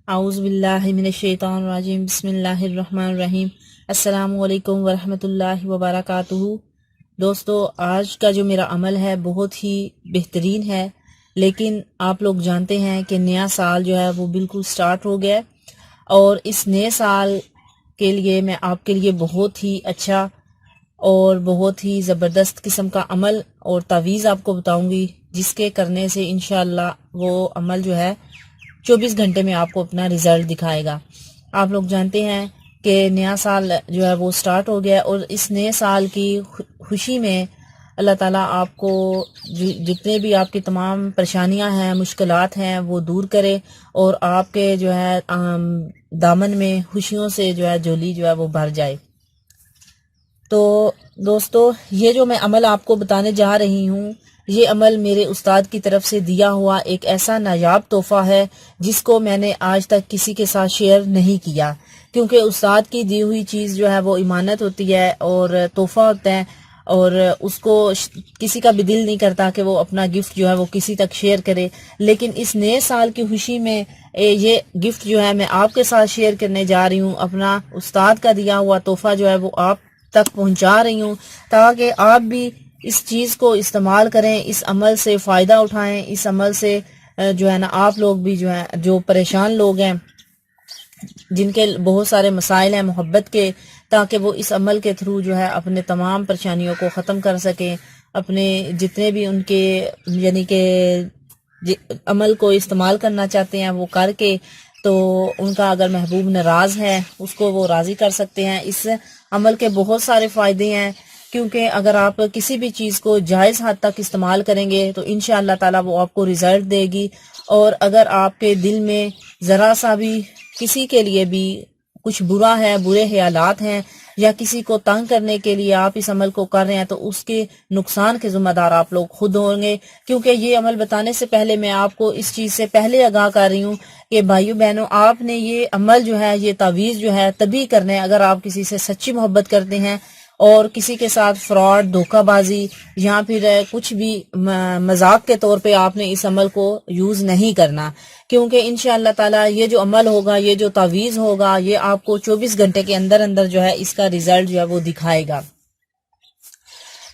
اعوذ باللہ من الشیطان الرجیم بسم اللہ الرحمن الرحیم۔ السلام علیکم ورحمۃ اللہ وبرکاتہ۔ دوستو، آج کا جو میرا عمل ہے بہت ہی بہترین ہے، لیکن آپ لوگ جانتے ہیں کہ نیا سال جو ہے وہ بالکل سٹارٹ ہو گیا ہے، اور اس نئے سال کے لیے میں آپ کے لیے بہت ہی اچھا اور بہت ہی زبردست قسم کا عمل اور تعویذ آپ کو بتاؤں گی، جس کے کرنے سے انشاءاللہ وہ عمل جو ہے 24 گھنٹے میں آپ کو اپنا رزلٹ دکھائے گا۔ آپ لوگ جانتے ہیں کہ نیا سال جو ہے وہ سٹارٹ ہو گیا ہے، اور اس نئے سال کی خوشی میں اللہ تعالیٰ آپ کو جتنے بھی آپ کی تمام پریشانیاں ہیں، مشکلات ہیں، وہ دور کرے، اور آپ کے جو ہے دامن میں خوشیوں سے جو ہے جھولی جو ہے وہ بھر جائے۔ تو دوستو، یہ جو میں عمل آپ کو بتانے جا رہی ہوں، یہ عمل میرے استاد کی طرف سے دیا ہوا ایک ایسا نایاب تحفہ ہے جس کو میں نے آج تک کسی کے ساتھ شیئر نہیں کیا، کیونکہ استاد کی دی ہوئی چیز جو ہے وہ امانت ہوتی ہے اور تحفہ ہوتا ہے، اور اس کو کسی کا بھی دل نہیں کرتا کہ وہ اپنا گفٹ جو ہے وہ کسی تک شیئر کرے۔ لیکن اس نئے سال کی خوشی میں یہ گفٹ جو ہے میں آپ کے ساتھ شیئر کرنے جا رہی ہوں، اپنا استاد کا دیا ہوا تحفہ جو ہے وہ آپ تک پہنچا رہی ہوں، تاکہ آپ بھی اس چیز کو استعمال کریں، اس عمل سے فائدہ اٹھائیں، اس عمل سے جو ہے نا آپ لوگ بھی جو ہے، جو پریشان لوگ ہیں، جن کے بہت سارے مسائل ہیں محبت کے، تاکہ وہ اس عمل کے تھرو جو ہے اپنے تمام پریشانیوں کو ختم کر سکیں، اپنے جتنے بھی ان کے یعنی کہ عمل کو استعمال کرنا چاہتے ہیں وہ کر کے، تو ان کا اگر محبوب ناراض ہے اس کو وہ راضی کر سکتے ہیں۔ اس عمل کے بہت سارے فائدے ہیں، کیونکہ اگر آپ کسی بھی چیز کو جائز حد تک استعمال کریں گے تو انشاءاللہ تعالی وہ آپ کو رزلٹ دے گی، اور اگر آپ کے دل میں ذرا سا بھی کسی کے لیے بھی کچھ برا ہے، برے خیالات ہیں، یا کسی کو تنگ کرنے کے لیے آپ اس عمل کو کر رہے ہیں، تو اس کے نقصان کے ذمہ دار آپ لوگ خود ہوں گے۔ کیونکہ یہ عمل بتانے سے پہلے میں آپ کو اس چیز سے پہلے آگاہ کر رہی ہوں کہ بھائیو بہنوں، آپ نے یہ عمل جو ہے، یہ تعویذ جو ہے تبھی کرنا ہے اگر آپ کسی سے سچی محبت کرتے ہیں، اور کسی کے ساتھ فراڈ، دھوکہ بازی یا پھر کچھ بھی مذاق کے طور پہ آپ نے اس عمل کو یوز نہیں کرنا، کیونکہ انشاءاللہ تعالی یہ جو عمل ہوگا، یہ جو تعویذ ہوگا، یہ آپ کو 24 گھنٹے کے اندر اندر جو ہے اس کا رزلٹ جو ہے وہ دکھائے گا۔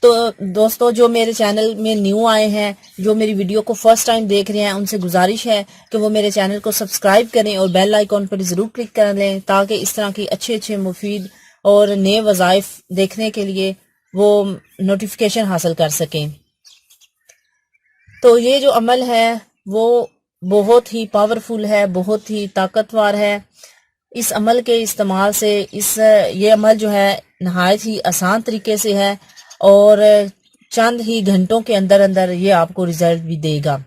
تو دوستو، جو میرے چینل میں نیو آئے ہیں، جو میری ویڈیو کو فرسٹ ٹائم دیکھ رہے ہیں، ان سے گزارش ہے کہ وہ میرے چینل کو سبسکرائب کریں اور بیل آئیکن پر ضرور کلک کر لیں، تاکہ اس طرح کی اچھے اچھے مفید اور نئے وظائف دیکھنے کے لیے وہ نوٹیفیکیشن حاصل کر سکیں۔ تو یہ جو عمل ہے وہ بہت ہی پاورفل ہے، بہت ہی طاقتور ہے۔ اس عمل کے استعمال سے یہ عمل جو ہے نہایت ہی آسان طریقے سے ہے، اور چند ہی گھنٹوں کے اندر اندر یہ آپ کو رزلٹ بھی دے گا۔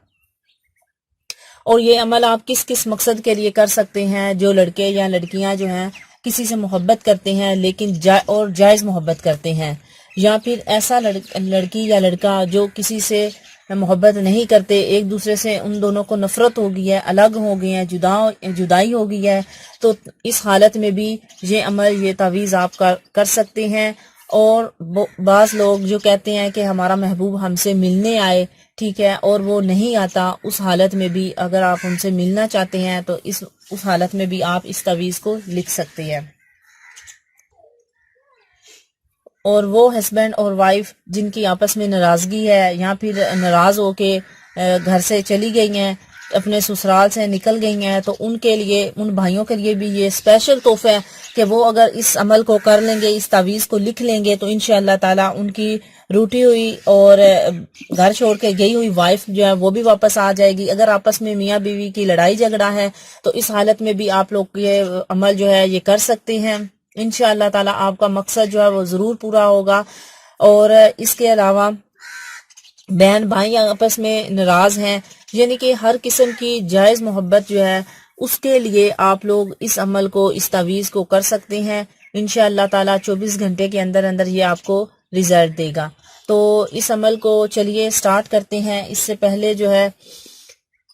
اور یہ عمل آپ کس کس مقصد کے لیے کر سکتے ہیں؟ جو لڑکے یا لڑکیاں جو ہیں کسی سے محبت کرتے ہیں لیکن اور جائز محبت کرتے ہیں، یا پھر ایسا لڑکی یا لڑکا جو کسی سے محبت نہیں کرتے، ایک دوسرے سے ان دونوں کو نفرت ہو گئی ہے، الگ ہو گئے ہیں، جدائی ہو گئی ہے، تو اس حالت میں بھی یہ عمل، یہ تعویذ آپ کر سکتے ہیں۔ اور بعض لوگ جو کہتے ہیں کہ ہمارا محبوب ہم سے ملنے آئے، ٹھیک ہے، اور وہ نہیں آتا، اس حالت میں بھی اگر آپ ان سے ملنا چاہتے ہیں تو اس حالت میں بھی آپ اس تعویذ کو لکھ سکتے ہیں۔ اور وہ ہسبینڈ اور وائف جن کی آپس میں ناراضگی ہے، یا پھر ناراض ہو کے گھر سے چلی گئی ہیں، اپنے سسرال سے نکل گئی ہیں، تو ان کے لیے، ان بھائیوں کے لیے بھی یہ اسپیشل تحفہ ہے کہ وہ اگر اس عمل کو کر لیں گے، اس تعویذ کو لکھ لیں گے، تو انشاءاللہ تعالی ان کی روٹی ہوئی اور گھر چھوڑ کے گئی ہوئی وائف جو ہے وہ بھی واپس آ جائے گی۔ اگر آپس میں میاں بیوی کی لڑائی جھگڑا ہے تو اس حالت میں بھی آپ لوگ یہ عمل جو ہے یہ کر سکتے ہیں، انشاءاللہ تعالی آپ کا مقصد جو ہے وہ ضرور پورا ہوگا۔ اور اس کے علاوہ بہن بھائی آپس میں ناراض ہیں، یعنی کہ ہر قسم کی جائز محبت جو ہے اس کے لیے آپ لوگ اس عمل کو، اس تعویذ کو کر سکتے ہیں۔ انشاءاللہ تعالی 24 گھنٹے کے اندر اندر یہ آپ کو رزلٹ دے گا۔ تو اس عمل کو چلیے سٹارٹ کرتے ہیں۔ اس سے پہلے جو ہے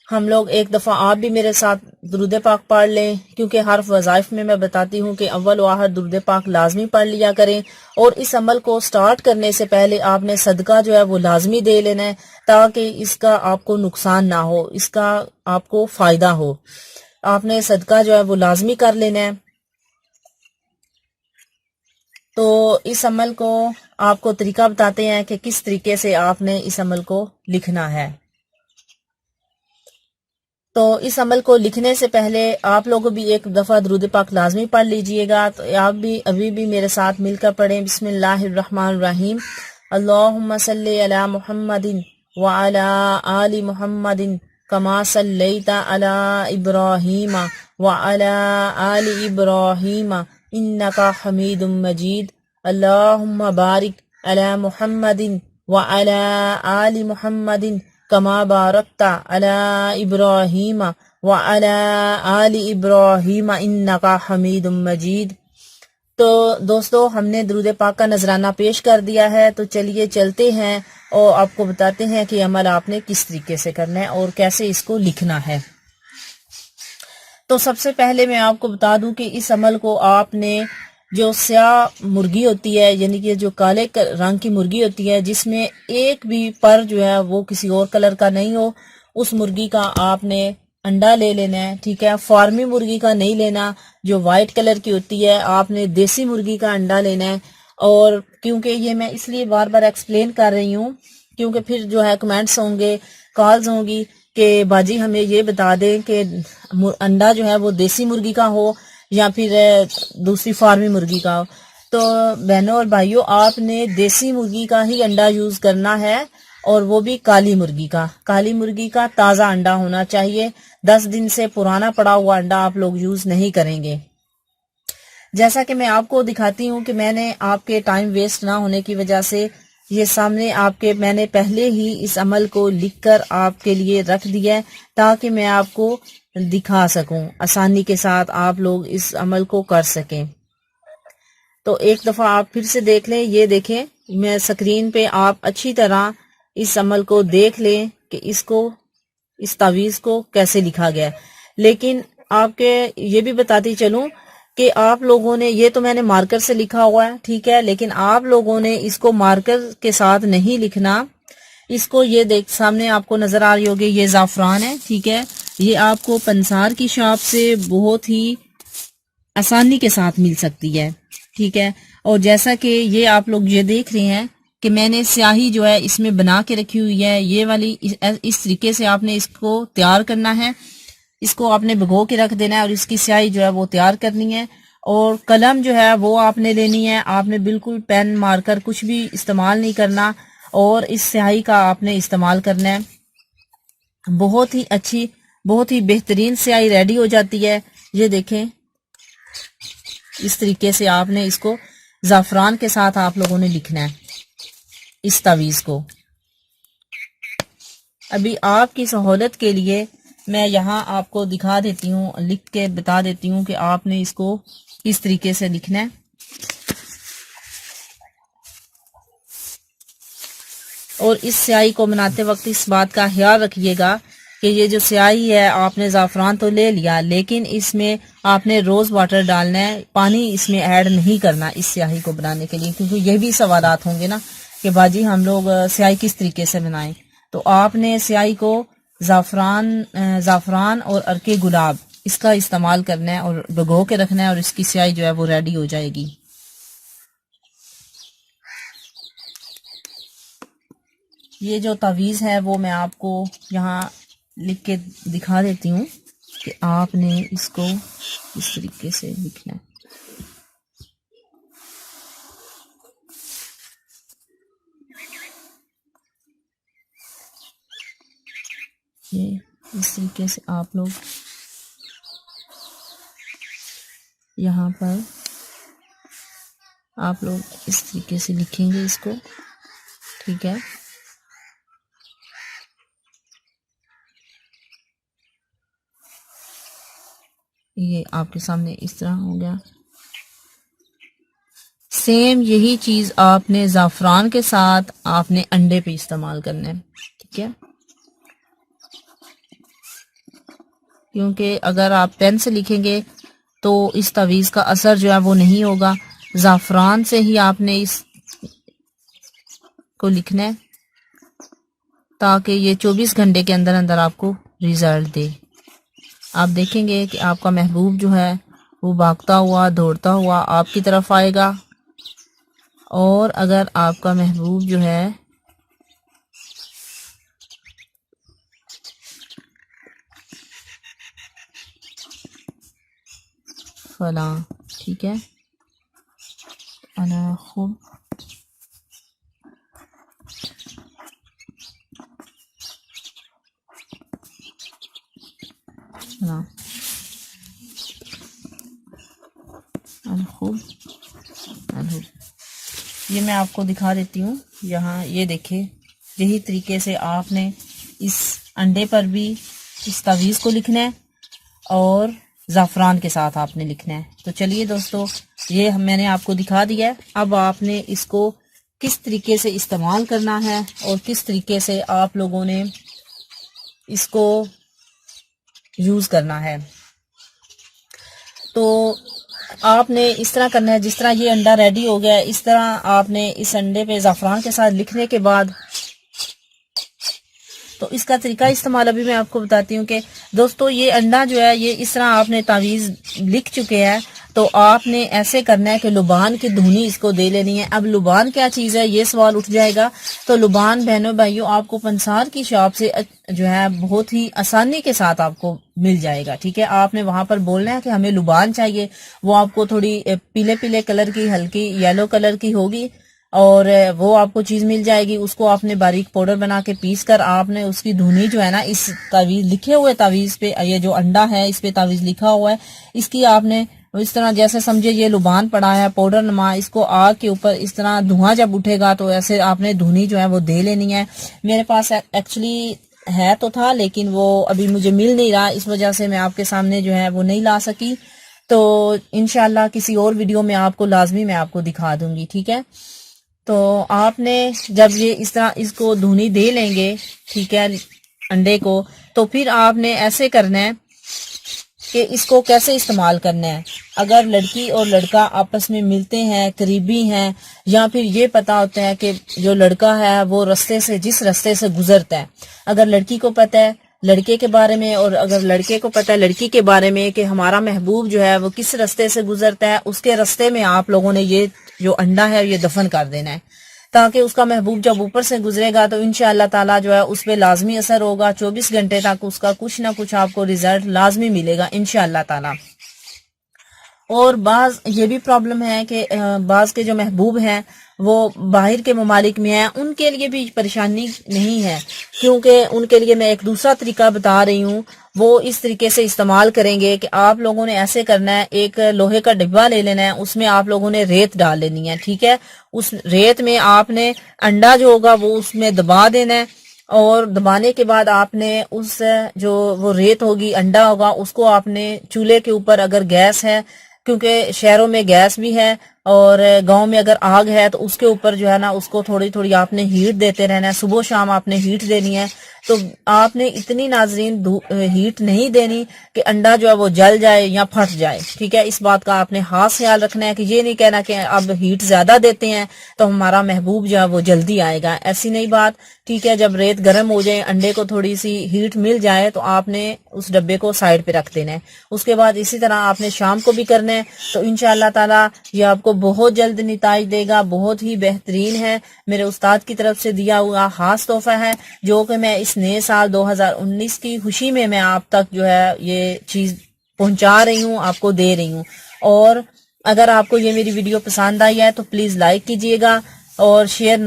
ہم لوگ ایک دفعہ آپ بھی میرے ساتھ درود پاک پڑھ لیں، کیونکہ ہر وظائف میں بتاتی ہوں کہ اول و آخر درود پاک لازمی پڑھ لیا کریں، اور اس عمل کو سٹارٹ کرنے سے پہلے آپ نے صدقہ جو ہے وہ لازمی دے لینا ہے، تاکہ اس کا آپ کو نقصان نہ ہو، اس کا آپ کو فائدہ ہو۔ آپ نے صدقہ جو ہے وہ لازمی کر لینا ہے۔ تو اس عمل کو آپ کو طریقہ بتاتے ہیں کہ کس طریقے سے آپ نے اس عمل کو لکھنا ہے۔ تو اس عمل کو لکھنے سے پہلے آپ لوگوں بھی ایک دفعہ درود پاک لازمی پڑھ لیجئے گا۔ تو آپ بھی ابھی بھی میرے ساتھ مل کر پڑھیں، بسم اللہ الرحمن الرحیم، اللہم صلی علی محمد وعلی آل محمد کما صلیت علی ابراہیم وعلی آل ابراہیم انکا حمید مجید، اللہم بارک علی محمد وعلی آل محمد کما بارکت علی ابراہیم وعلی آل ابراہیم انکا حمید مجید۔ تو دوستو ہم نے درود پاک کا نذرانہ پیش کر دیا ہے، تو چلیے چلتے ہیں اور آپ کو بتاتے ہیں کہ عمل آپ نے کس طریقے سے کرنا ہے اور کیسے اس کو لکھنا ہے۔ تو سب سے پہلے میں آپ کو بتا دوں کہ اس عمل کو آپ نے جو سیاہ مرغی ہوتی ہے، یعنی کہ جو کالے رنگ کی مرغی ہوتی ہے جس میں ایک بھی پر جو ہے وہ کسی اور کلر کا نہیں ہو، اس مرغی کا آپ نے انڈا لے لینا ہے، ٹھیک ہے۔ فارمی مرغی کا نہیں لینا جو وائٹ کلر کی ہوتی ہے، آپ نے دیسی مرغی کا انڈا لینا ہے۔ اور کیونکہ یہ میں اس لیے بار بار ایکسپلین کر رہی ہوں کیونکہ پھر جو ہے کمنٹس ہوں گے، کالز ہوں گی کہ باجی ہمیں یہ بتا دیں کہ انڈا جو ہے وہ دیسی مرغی کا ہو یا پھر دوسری فارمی مرغی کا ہو۔ تو بہنوں اور بھائیوں، آپ نے دیسی مرغی کا ہی انڈا یوز کرنا ہے، اور وہ بھی کالی مرغی کا تازہ انڈا ہونا چاہیے۔ 10 دن سے پرانا پڑا ہوا انڈا آپ لوگ یوز نہیں کریں گے۔ جیسا کہ میں آپ کو دکھاتی ہوں کہ میں نے آپ کے ٹائم ویسٹ نہ ہونے کی وجہ سے یہ سامنے آپ کے میں نے پہلے ہی اس عمل کو لکھ کر آپ کے لیے رکھ دیا ہے تاکہ میں آپ کو دکھا سکوں، آسانی کے ساتھ آپ لوگ اس عمل کو کر سکیں۔ تو ایک دفعہ آپ پھر سے دیکھ لیں، یہ دیکھیں میں سکرین پہ، آپ اچھی طرح اس عمل کو دیکھ لیں کہ اس تعویذ کو کیسے لکھا گیا ہے۔ لیکن آپ کے یہ بھی بتاتی چلوں کہ آپ لوگوں نے، یہ تو میں نے مارکر سے لکھا ہوا ہے، ٹھیک ہے، لیکن آپ لوگوں نے اس کو مارکر کے ساتھ نہیں لکھنا۔ اس کو یہ دیکھ سامنے آپ کو نظر آ رہی ہوگی، یہ زعفران ہے، ٹھیک ہے، یہ آپ کو پنسار کی شاپ سے بہت ہی آسانی کے ساتھ مل سکتی ہے، ٹھیک ہے۔ اور جیسا کہ یہ آپ لوگ یہ دیکھ رہے ہیں کہ میں نے سیاہی جو ہے اس میں بنا کے رکھی ہوئی ہے، یہ والی اس طریقے سے آپ نے اس کو تیار کرنا ہے، اس کو آپ نے بھگو کے رکھ دینا ہے اور اس کی سیاہی جو ہے وہ تیار کرنی ہے۔ اور قلم جو ہے وہ آپ نے لینی ہے، آپ نے بالکل پین مارکر کچھ بھی استعمال نہیں کرنا، اور اس سیاہی کا آپ نے استعمال کرنا ہے۔ بہت ہی اچھی، بہت ہی بہترین سیاہی ریڈی ہو جاتی ہے۔ یہ دیکھیں اس طریقے سے آپ نے اس کو زعفران کے ساتھ آپ لوگوں نے لکھنا ہے اس تعویذ کو۔ ابھی آپ کی سہولت کے لیے میں یہاں آپ کو دکھا دیتی ہوں، لکھ کے بتا دیتی ہوں کہ آپ نے اس کو کس طریقے سے لکھنا ہے۔ اور اس سیاہی کو بناتے وقت اس بات کا خیال رکھیے گا کہ یہ جو سیاہی ہے، آپ نے زعفران تو لے لیا لیکن اس میں آپ نے روز واٹر ڈالنا ہے، پانی اس میں ایڈ نہیں کرنا اس سیاہی کو بنانے کے لیے، کیونکہ یہ بھی سوالات ہوں گے نا کہ باجی ہم لوگ سیاہی کس طریقے سے بنائیں۔ تو آپ نے سیاہی کو زعفران اور عرق گلاب اس کا استعمال کرنا ہے اور بھگو کے رکھنا ہے، اور اس کی سیاہی جو ہے وہ ریڈی ہو جائے گی۔ یہ جو تعویذ ہے وہ میں آپ کو یہاں لکھ کے دکھا دیتی ہوں کہ آپ نے اس کو اس طریقے سے لکھنا ہے۔ یہ اس طریقے سے آپ لوگ یہاں پر آپ لوگ اس طریقے سے لکھیں گے اس کو، ٹھیک ہے۔ یہ آپ کے سامنے اس طرح ہو گیا۔ سیم یہی چیز آپ نے زعفران کے ساتھ آپ نے انڈے پہ استعمال کرنا ہے، ٹھیک ہے، کیونکہ اگر آپ پین سے لکھیں گے تو اس تعویذ کا اثر جو ہے وہ نہیں ہوگا۔ زعفران سے ہی آپ نے اس کو لکھنا ہے تاکہ یہ 24 گھنٹے کے اندر اندر آپ کو ریزلٹ دے۔ آپ دیکھیں گے کہ آپ کا محبوب جو ہے وہ بھاگتا ہوا دوڑتا ہوا آپ کی طرف آئے گا، اور اگر آپ کا محبوب جو ہے فلاں، ٹھیک ہے، انا خوب فلاں انا خوب انہو، یہ میں آپ کو دکھا دیتی ہوں یہاں، یہ دیکھیں یہی طریقے سے آپ نے اس انڈے پر بھی اس تعویذ کو لکھنا ہے اور زعفران کے ساتھ آپ نے لکھنا ہے۔ تو چلیے دوستو، یہ میں نے آپ کو دکھا دیا ہے، اب آپ نے اس کو کس طریقے سے استعمال کرنا ہے اور کس طریقے سے آپ لوگوں نے اس کو یوز کرنا ہے۔ تو آپ نے اس طرح کرنا ہے، جس طرح یہ انڈا ریڈی ہو گیا ہے اس طرح آپ نے اس انڈے پہ زعفران کے ساتھ لکھنے کے بعد، تو اس کا طریقہ استعمال ابھی میں آپ کو بتاتی ہوں کہ دوستو یہ انڈا جو ہے یہ اس طرح آپ نے تعویذ لکھ چکے ہیں، تو آپ نے ایسے کرنا ہے کہ لبان کی دھنی اس کو دے لینی ہے۔ اب لبان کیا چیز ہے یہ سوال اٹھ جائے گا، تو لبان بہنوں بھائیوں آپ کو پنسار کی شاپ سے جو ہے بہت ہی آسانی کے ساتھ آپ کو مل جائے گا، ٹھیک ہے۔ آپ نے وہاں پر بولنا ہے کہ ہمیں لبان چاہیے، وہ آپ کو تھوڑی پیلے پیلے کلر کی، ہلکی یلو کلر کی ہوگی، اور وہ آپ کو چیز مل جائے گی۔ اس کو آپ نے باریک پاؤڈر بنا کے پیس کر آپ نے اس کی دھنی جو ہے نا اس تعویذ لکھے ہوئے تعویذ پہ، یہ جو انڈا ہے اس پہ تعویذ لکھا ہوا ہے، اس کی آپ نے اس طرح جیسے سمجھے یہ لبان پڑا ہے پاؤڈر نما، اس کو آگ کے اوپر اس طرح دھواں جب اٹھے گا تو ایسے آپ نے دھنی جو ہے وہ دے لینی ہے۔ میرے پاس ایکچولی ہے تو تھا لیکن وہ ابھی مجھے مل نہیں رہا، اس وجہ سے میں آپ کے سامنے جو ہے وہ نہیں لا سکی، تو انشاءاللہ کسی اور ویڈیو میں آپ کو لازمی میں آپ کو دکھا دوں گی، ٹھیک ہے۔ تو آپ نے جب یہ اس طرح اس کو دھنی دے لیں گے، ٹھیک ہے، انڈے کو، تو پھر آپ نے ایسے کرنا ہے کہ اس کو کیسے استعمال کرنا ہے۔ اگر لڑکی اور لڑکا آپس میں ملتے ہیں، قریبی ہیں، یا پھر یہ پتا ہوتا ہے کہ جو لڑکا ہے وہ رستے سے جس رستے سے گزرتا ہے، اگر لڑکی کو پتا ہے لڑکے کے بارے میں اور اگر لڑکے کو پتا ہے لڑکی کے بارے میں کہ ہمارا محبوب جو ہے وہ کس رستے سے گزرتا ہے، اس کے رستے میں آپ لوگوں نے یہ جو انڈا ہے یہ دفن کر دینا ہے، تاکہ اس کا محبوب جب اوپر سے گزرے گا تو انشاءاللہ تعالی جو ہے اس پہ لازمی اثر ہوگا، 24 گھنٹے تک اس کا کچھ نہ کچھ آپ کو رزلٹ لازمی ملے گا انشاءاللہ تعالی۔ اور بعض یہ بھی پرابلم ہے کہ بعض کے جو محبوب ہیں وہ باہر کے ممالک میں ہیں، ان کے لیے بھی پریشانی نہیں ہے، کیونکہ ان کے لیے میں ایک دوسرا طریقہ بتا رہی ہوں، وہ اس طریقے سے استعمال کریں گے کہ آپ لوگوں نے ایسے کرنا ہے، ایک لوہے کا ڈبہ لے لینا ہے، اس میں آپ لوگوں نے ریت ڈال لینی ہے، ٹھیک ہے، اس ریت میں آپ نے انڈا جو ہوگا وہ اس میں دبا دینا ہے، اور دبانے کے بعد آپ نے اس جو وہ ریت ہوگی انڈا ہوگا اس کو آپ نے چولہے کے اوپر، اگر گیس ہے، کیونکہ شہروں میں گیس بھی ہے اور گاؤں میں اگر آگ ہے تو اس کے اوپر جو ہے نا اس کو تھوڑی تھوڑی آپ نے ہیٹ دیتے رہنا ہے، صبح شام آپ نے ہیٹ دینی ہے، تو آپ نے اتنی ناظرین ہیٹ نہیں دینی کہ انڈا جو ہے وہ جل جائے یا پھٹ جائے، ٹھیک ہے، اس بات کا آپ نے خاص خیال رکھنا ہے کہ یہ نہیں کہنا کہ اب ہیٹ زیادہ دیتے ہیں تو ہمارا محبوب جو ہے وہ جلدی آئے گا، ایسی نہیں بات، ٹھیک ہے۔ جب ریت گرم ہو جائے، انڈے کو تھوڑی سی ہیٹ مل جائے تو آپ نے اس ڈبے کو سائڈ پہ رکھ دینا ہے، اس کے بعد اسی طرح آپ نے شام کو بھی کرنا ہے، تو انشاءاللہ تعالی یہ آپ کو بہت جلد نتائج دے گا، بہت ہی بہترین ہے، میرے استاد کی طرف سے دیا ہوا خاص تحفہ ہے جو کہ میں اس نئے سال 2019 کی خوشی میں آپ تک جو ہے یہ چیز پہنچا رہی ہوں، آپ کو دے رہی ہوں۔ اور اگر آپ کو یہ میری ویڈیو پسند آئی ہے تو پلیز لائک کیجئے گا اور شیئر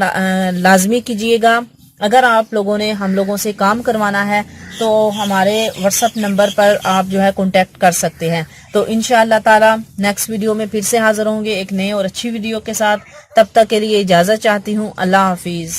لازمی کیجئے گا۔ اگر آپ لوگوں نے ہم لوگوں سے کام کروانا ہے تو ہمارے واٹس ایپ نمبر پر آپ جو ہے کانٹیکٹ کر سکتے ہیں۔ تو انشاءاللہ تعالی نیکسٹ ویڈیو میں پھر سے حاضر ہوں گے ایک نئے اور اچھی ویڈیو کے ساتھ، تب تک کے لیے اجازت چاہتی ہوں، اللہ حافظ۔